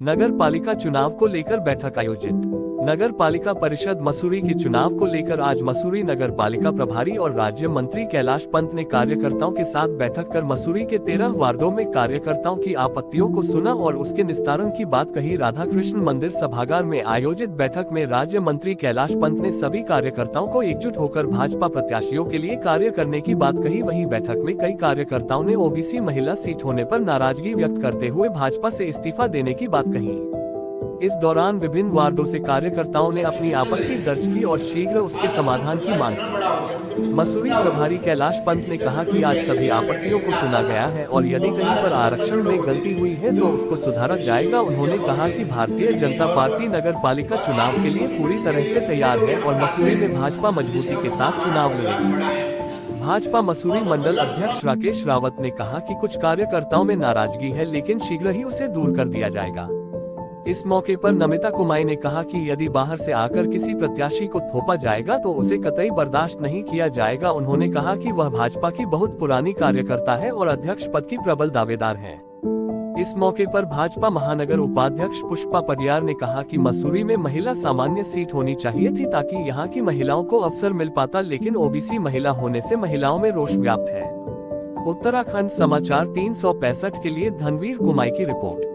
नगर पालिका चुनाव को लेकर बैठक आयोजित। नगर पालिका परिषद मसूरी के चुनाव को लेकर आज मसूरी नगर पालिका प्रभारी और राज्य मंत्री कैलाश पंत ने कार्यकर्ताओं के साथ बैठक कर मसूरी के 13 वार्डों में कार्यकर्ताओं की आपत्तियों को सुना और उसके निस्तारण की बात कही। राधा कृष्ण मंदिर सभागार में आयोजित बैठक में राज्य मंत्री कैलाश पंत ने सभी कार्यकर्ताओं को एकजुट होकर भाजपा प्रत्याशियों के लिए कार्य करने की बात कही। वहीं बैठक में कई कार्यकर्ताओं ने ओबीसी महिला सीट होने पर नाराजगी व्यक्त करते हुए भाजपा से इस्तीफा देने की बात कही। इस दौरान विभिन्न वार्डों से कार्यकर्ताओं ने अपनी आपत्ति दर्ज की और शीघ्र उसके समाधान की मांग की। मसूरी प्रभारी कैलाश पंत ने कहा कि आज सभी आपत्तियों को सुना गया है और यदि कहीं पर आरक्षण में गलती हुई है तो उसको सुधारा जाएगा। उन्होंने कहा कि भारतीय जनता पार्टी नगर पालिका चुनाव के लिए पूरी तरह से तैयार है और मसूरी में भाजपा मजबूती के साथ चुनाव लड़ेगी। भाजपा मसूरी मंडल अध्यक्ष राकेश रावत ने कहा कि कुछ कार्यकर्ताओं में नाराजगी है लेकिन शीघ्र ही उसे दूर कर दिया जाएगा। इस मौके पर नमिता कुमाई ने कहा कि यदि बाहर से आकर किसी प्रत्याशी को थोपा जाएगा तो उसे कतई बर्दाश्त नहीं किया जाएगा। उन्होंने कहा कि वह भाजपा की बहुत पुरानी कार्यकर्ता है और अध्यक्ष पद की प्रबल दावेदार है। इस मौके पर भाजपा महानगर उपाध्यक्ष पुष्पा परियार ने कहा कि मसूरी में महिला सामान्य सीट होनी चाहिए थी ताकि यहाँ की महिलाओं को अवसर मिल पाता, लेकिन ओबीसी महिला होने से महिलाओं में रोष व्याप्त है। उत्तराखंड समाचार 365 के लिए धनवीर कुमाई की रिपोर्ट।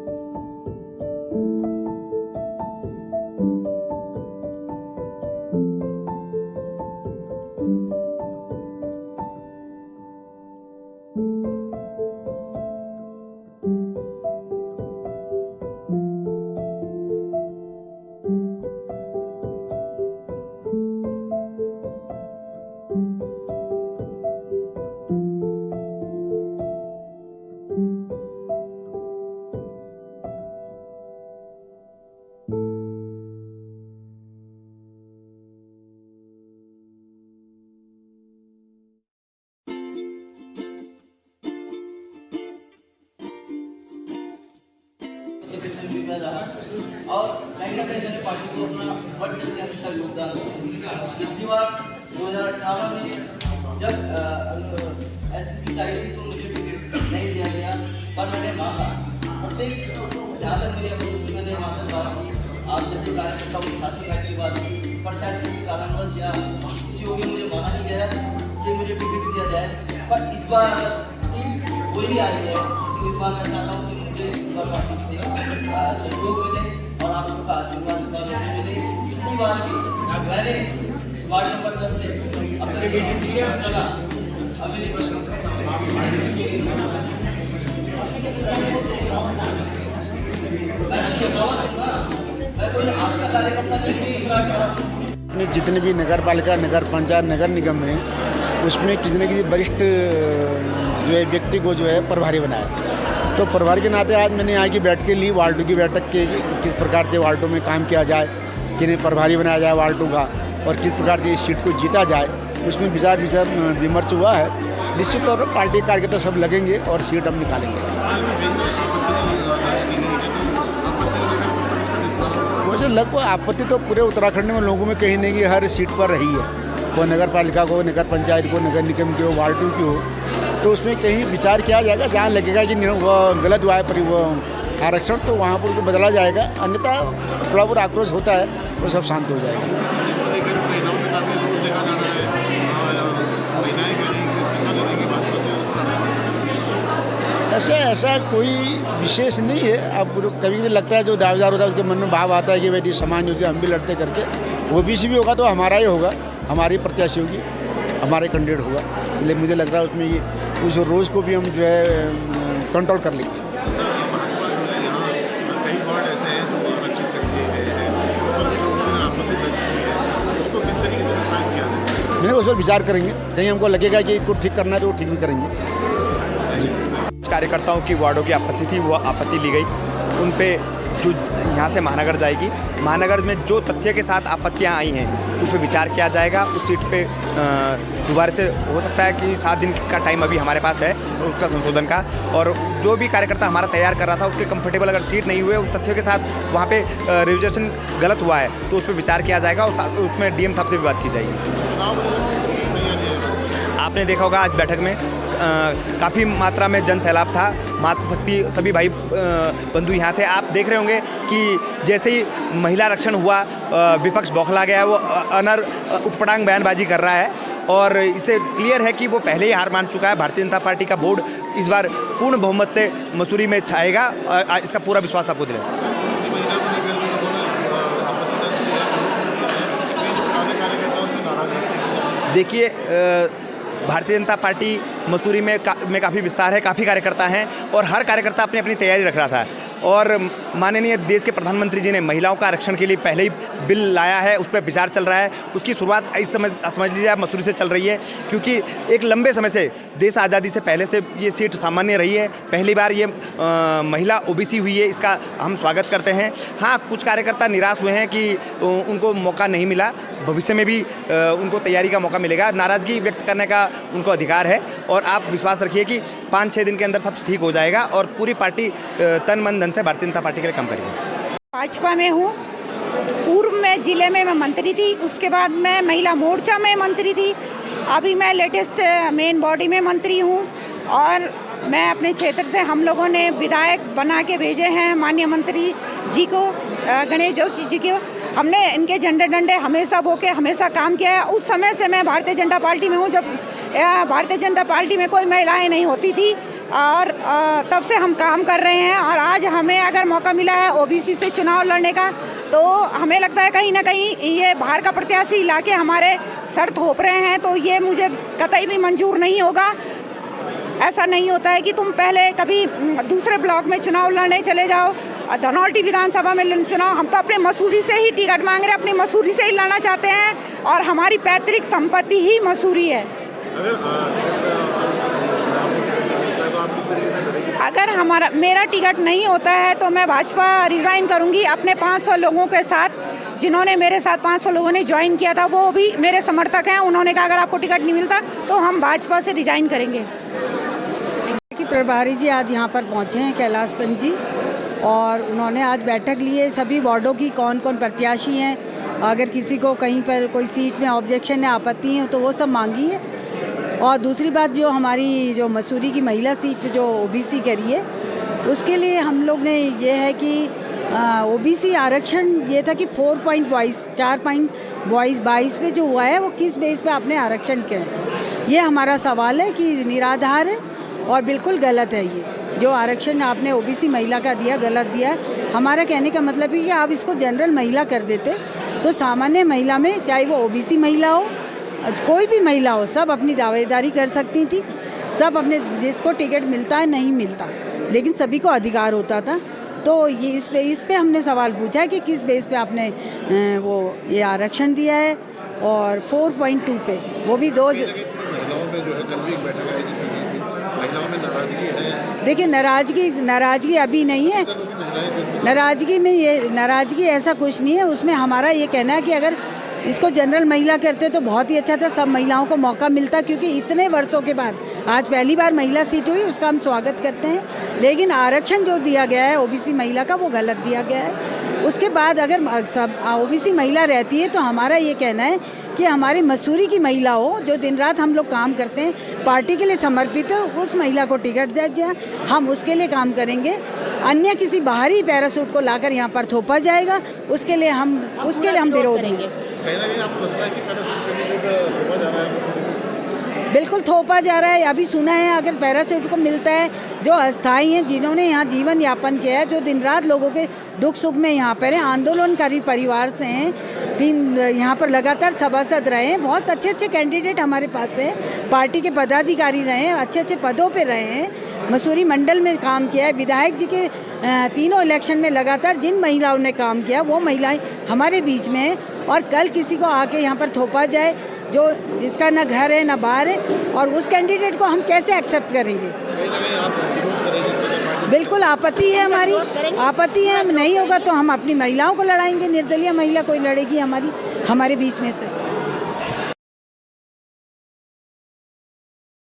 और कहीं ना कहीं मैंने पार्टी को अपना बढ़ चढ़ के हमेशा योगदान दिया। पिछली बार 2018 में जब SC आई थी तो मुझे टिकट नहीं दिया गया, पर मैंने मांगा। प्रत्येक जहाँ तक मेरी अपनी मैंने वहाँ तक बात की, आप जैसे कार्यकर्ताओं के साथी घाट की बात की, पर शायद किसी कारणवश या किसी को भी मुझे माना नहीं गया कि मुझे टिकट दिया जाए। पर इस बार सीट वही आई है, तो इस बार मैं चाहता हूँ कि मुझे इस बार पार्टी से सहयोग मिले और आप सबका आशीर्वाद इस बार मुझे मिले। पिछली बार भी मैंने वार्ड नंबर 10 से अपने लगा अभी मैं कोई आज का कार्यकर्ता नहीं। जितने भी नगर पालिका, नगर पंचायत, नगर निगम है उसमें किसी न किसी वरिष्ठ जो है व्यक्ति को जो है प्रभारी बनाया। तो प्रभारी के नाते आज मैंने यहाँ की बैठक ली, वार्डों की बैठक के किस प्रकार से वार्डों में काम किया जाए, किन्हें प्रभारी बनाया जाए वार्डों का, और किस प्रकार से इस सीट को जीता जाए, उसमें विचार विमर्श हुआ है। निश्चित तौर पर पार्टी कार्यकर्ता सब लगेंगे और सीट हम निकालेंगे। वैसे लगभग आपत्ति तो पूरे उत्तराखंड में लोगों में कहीं नहीं कि हर सीट पर रही है, वो नगर पालिका को, नगर पंचायत को, नगर निगम की हो, वार्डों की हो, तो उसमें कहीं विचार किया जाएगा। जहाँ लगेगा कि वो गलत हुआ है पर वो आरक्षण, तो वहाँ पर उसको बदला जाएगा। अन्यथा थोड़ा बहुत आक्रोश होता है, वो सब शांत हो जाएगा। ऐसा कोई विशेष नहीं है। अब कभी भी लगता है जो दावेदार होता है उसके मन में भाव आता है कि भाई समाज होती है, हम भी लड़ते करके, ओबीसी भी होगा तो हमारा ही होगा, हमारी प्रत्याशी होगी, हमारे कैंडिडेट होगा। इसलिए मुझे लग रहा है उसमें ये उस रोज़ को भी हम जो है कंट्रोल कर लेंगे। मैंने उस पर विचार करेंगे, कहीं हमको लगेगा कि इसको ठीक करना है तो वो ठीक भी करेंगे जी। कार्यकर्ताओं की वार्डों की आपत्ति थी, वो आपत्ति ली गई। उन पे जो यहाँ से महानगर जाएगी, महानगर में जो तथ्य के साथ आपत्तियाँ आई हैं उस पर विचार किया जाएगा। उस सीट पे दोबारा से हो सकता है कि 7 दिन का टाइम अभी हमारे पास है उसका संशोधन का, और जो भी कार्यकर्ता हमारा तैयार कर रहा था उसके कंफर्टेबल अगर सीट नहीं हुए, उस तथ्यों के साथ वहाँ पे रिजर्वेशन गलत हुआ है तो उस पर विचार किया जाएगा और उसमें डीएम साहब से भी बात की जाएगी। आपने देखा होगा आज बैठक में काफ़ी मात्रा में जन सैलाब था। मातृशक्ति सभी भाई बंधु यहाँ थे। आप देख रहे होंगे कि जैसे ही महिला आरक्षण हुआ विपक्ष बौखला गया, वो उटपटांग बयानबाजी कर रहा है और इससे क्लियर है कि वो पहले ही हार मान चुका है। भारतीय जनता पार्टी का बोर्ड इस बार पूर्ण बहुमत से मसूरी में छाएगा, इसका पूरा विश्वास आपको दिलाया। देखिए भारतीय जनता पार्टी मसूरी में काफ़ी विस्तार है, काफ़ी कार्यकर्ता हैं और हर कार्यकर्ता अपनी अपनी तैयारी रख रहा था। और माननीय देश के प्रधानमंत्री जी ने महिलाओं का आरक्षण के लिए पहले ही बिल लाया है, उस पर विचार चल रहा है। उसकी शुरुआत इस समय समझ लीजिए आप मसूरी से चल रही है, क्योंकि एक लंबे समय से देश आज़ादी से पहले से ये सीट सामान्य रही है। पहली बार ये महिला ओबीसी हुई है, इसका हम स्वागत करते हैं। हाँ, कुछ कार्यकर्ता निराश हुए हैं कि उनको मौका नहीं मिला, भविष्य में भी उनको तैयारी का मौका मिलेगा। नाराज़गी व्यक्त करने का उनको अधिकार है और आप विश्वास रखिए कि 5-6 दिन के अंदर सब ठीक हो जाएगा और पूरी पार्टी तन मन धन से भारतीय जनता पार्टी के लिए काम करेगी। भाजपा में हूँ, पूर्व में जिले में मैं मंत्री थी, उसके बाद मैं महिला मोर्चा में मंत्री थी, अभी मैं लेटेस्ट मेन बॉडी में मंत्री हूँ। और मैं अपने क्षेत्र से हम लोगों ने विधायक बना के भेजे हैं माननीय मंत्री जी को, गणेश जोशी जी को। हमने इनके झंडे डंडे हमेशा बोके हमेशा काम किया है। उस समय से मैं भारतीय जनता पार्टी में हूँ, जब भारतीय जनता पार्टी में कोई महिलाएं नहीं होती थी, और तब से हम काम कर रहे हैं। और आज हमें अगर मौका मिला है ओबीसी से चुनाव लड़ने का, तो हमें लगता है कहीं ना कहीं ये बाहर का प्रत्याशी लाके हमारे सर थोप रहे हैं, तो ये मुझे कतई भी मंजूर नहीं होगा। ऐसा नहीं होता है कि तुम पहले कभी दूसरे ब्लॉक में चुनाव लड़ने चले जाओ, धनौल्टी विधानसभा में चुनाव। हम तो अपने मसूरी से ही टिकट मांग रहे हैं, अपनी मसूरी से ही लड़ना चाहते हैं और हमारी पैतृक संपत्ति ही मसूरी है। अगर मेरा टिकट नहीं होता है तो मैं भाजपा रिज़ाइन करूंगी। अपने 500 लोगों के साथ, जिन्होंने मेरे साथ 500 लोगों ने ज्वाइन किया था, वो भी मेरे समर्थक हैं। उन्होंने कहा अगर आपको टिकट नहीं मिलता तो हम भाजपा से रिज़ाइन करेंगे। कि प्रभारी जी आज यहाँ पर पहुँचे हैं, कैलाश पंत जी, और उन्होंने आज बैठक ली है सभी वार्डों की, कौन कौन प्रत्याशी हैं, अगर किसी को कहीं पर कोई सीट में ऑब्जेक्शन है, आपत्ति है, तो वो सब मांगी है। और दूसरी बात, जो हमारी जो मसूरी की महिला सीट जो ओबीसी करी है, उसके लिए हम लोग ने ये है कि ओबीसी आरक्षण ये था कि 4.22 पे जो हुआ है वो किस बेस पे आपने आरक्षण किया है, ये हमारा सवाल है कि निराधार है और बिल्कुल गलत है। ये जो आरक्षण आपने ओबीसी महिला का दिया, गलत दिया है। हमारा कहने का मतलब है कि आप इसको जनरल महिला कर देते तो सामान्य महिला में, चाहे वो ओबीसी महिला हो, कोई भी महिला हो, सब अपनी दावेदारी कर सकती थी, सब अपने जिसको टिकट मिलता है नहीं मिलता, लेकिन सभी को अधिकार होता था। तो ये इस पे हमने सवाल पूछा है कि किस बेस पे आपने ये आरक्षण दिया है, और 4.2 पे, वो भी महिलाओं में जो है कल भी एक बैठक आयोजित की गई थी, महिलाओं में नाराजगी है। देखिए, नाराजगी अभी नहीं है, नाराजगी ऐसा कुछ नहीं है। उसमें हमारा ये कहना है कि अगर इसको जनरल महिला करते तो बहुत ही अच्छा था, सब महिलाओं को मौका मिलता, क्योंकि इतने वर्षों के बाद आज पहली बार महिला सीट हुई, उसका हम स्वागत करते हैं। लेकिन आरक्षण जो दिया गया है ओबीसी महिला का, वो गलत दिया गया है। उसके बाद अगर सब ओबीसी महिला रहती है तो हमारा ये कहना है कि हमारी मसूरी की महिला हो, जो दिन रात हम लोग काम करते हैं, पार्टी के लिए समर्पित है, उस महिला को टिकट दिया जाए, हम उसके लिए काम करेंगे। अन्य किसी बाहरी पैरासूट को लाकर यहाँ पर थोपा जाएगा, उसके लिए हम विरोध करेंगे। बिल्कुल थोपा जा रहा है। अभी सुना है अगर पैराशूट को मिलता है, जो अस्थायी हैं, जिन्होंने यहाँ जीवन यापन किया है, जो दिन रात लोगों के दुख सुख में यहाँ पर हैं, आंदोलनकारी परिवार से हैं, यहाँ पर लगातार सभासद रहे हैं, बहुत अच्छे अच्छे कैंडिडेट हमारे पास हैं, पार्टी के पदाधिकारी रहे हैं, अच्छे अच्छे पदों पे रहे हैं, मसूरी मंडल में काम किया है। विधायक जी के तीनों इलेक्शन में लगातार जिन महिलाओं ने काम किया, वो महिलाएं हमारे बीच में हैं। और कल किसी को आके यहाँ पर थोपा जाए, जो जिसका ना घर है ना बाहर है, और उस कैंडिडेट को हम कैसे एक्सेप्ट करेंगे? बिल्कुल आपत्ति है, हमारी आपत्ति है। नहीं होगा तो हम अपनी महिलाओं को लड़ाएंगे, निर्दलीय महिला कोई लड़ेगी हमारे बीच में से।